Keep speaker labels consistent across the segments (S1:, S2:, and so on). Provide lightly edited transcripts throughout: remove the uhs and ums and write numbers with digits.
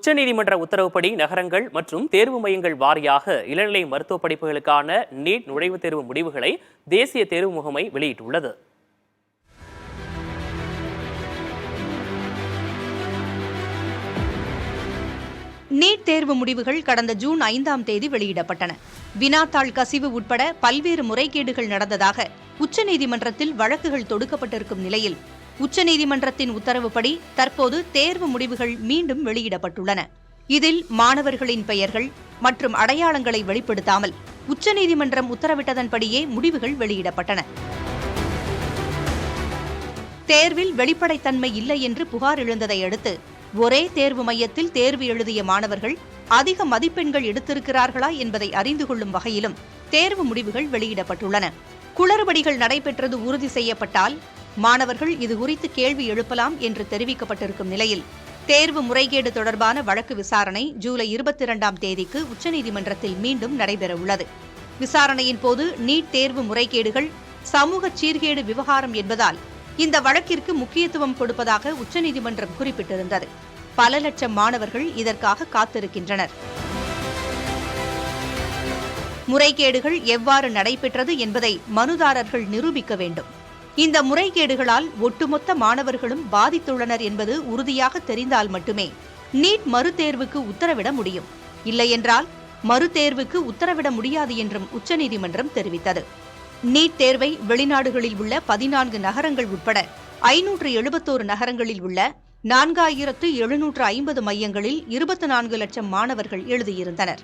S1: உச்சநீதிமன்ற உத்தரவுப்படி நகரங்கள் மற்றும் தேர்வு மையங்கள் வாரியாக இளநிலை மருத்துவ படிப்புகளுக்கான நீட் நுழைவுத் தேர்வு முடிவுகளை தேசிய தேர்வு முகமை வெளியிட்டுள்ளது.
S2: நீட் தேர்வு முடிவுகள் கடந்த ஜூன் 5ஆம் தேதி வெளியிடப்பட்டன. வினாத்தாள் கசிவு உட்பட பல்வேறு முறைகேடுகள் நடந்ததாக உச்சநீதிமன்றத்தில் வழக்குகள் தொடுக்கப்பட்டிருக்கும் நிலையில் உச்சநீதிமன்றத்தின் உத்தரவுப்படி தற்போது தேர்வு முடிவுகள் மீண்டும் வெளியிடப்பட்டுள்ளன. இதில் மாணவர்களின் பெயர்கள் மற்றும் அடையாளங்களை வெளிப்படுத்தாமல் உச்சநீதிமன்றம் உத்தரவிட்டதன்படியே முடிவுகள் வெளியிடப்பட்டன. தேர்வில் வெளிப்படைத்தன்மை இல்லை என்று புகார் எழுந்ததை அடுத்து ஒரே தேர்வு மையத்தில் தேர்வு எழுதிய மாணவர்கள் அதிக மதிப்பெண்கள் எடுத்திருக்கிறார்களா என்பதை அறிந்து கொள்ளும் வகையிலும் தேர்வு முடிவுகள் வெளியிடப்பட்டுள்ளன. குளறுபடிகள் நடைபெற்றது உறுதி செய்யப்பட்டால் மாணவர்கள் இதுகுறித்து கேள்வி எழுப்பலாம் என்று தெரிவிக்கப்பட்டிருக்கும் நிலையில் தேர்வு முறைகேடு தொடர்பான வழக்கு விசாரணை ஜூலை 22ஆம் தேதிக்கு உச்சநீதிமன்றத்தில் மீண்டும் நடைபெறவுள்ளது. விசாரணையின் போது நீட் தேர்வு முறைகேடுகள் சமூக சீர்கேடு விவகாரம் என்பதால் இந்த வழக்கிற்கு முக்கியத்துவம் கொடுப்பதாக உச்சநீதிமன்றம் குறிப்பிட்டிருந்தது. பல லட்சம் மாணவர்கள் இதற்காக காத்திருக்கின்றனர். முறைகேடுகள் எவ்வாறு நடைபெற்றது என்பதை மனுதாரர்கள் நிரூபிக்க வேண்டும். இந்த முறைகேடுகளால் ஒட்டுமொத்த மாணவர்களும் பாதித்துள்ளனர் என்பது உறுதியாக தெரிந்தால் மட்டுமே நீட் மறுதேர்வுக்கு உத்தரவிட முடியும். இல்லையென்றால் மறுதேர்வுக்கு உத்தரவிட முடியாது என்றும் உச்சநீதிமன்றம் தெரிவித்தது. நீட் தேர்வை வெளிநாடுகளில் உள்ள 14 நகரங்கள் உட்பட 571 நகரங்களில் உள்ள 4750 மையங்களில் 24 லட்சம் மாணவர்கள் எழுதியிருந்தனர்.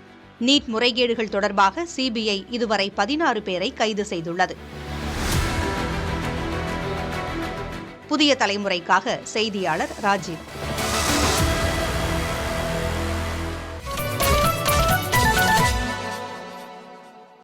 S2: நீட் முறைகேடுகள் தொடர்பாக சிபிஐ இதுவரை 16 பேரை கைது செய்துள்ளது. புதிய தலைமுறைக்காக செய்தியாளர் ராஜீவ்.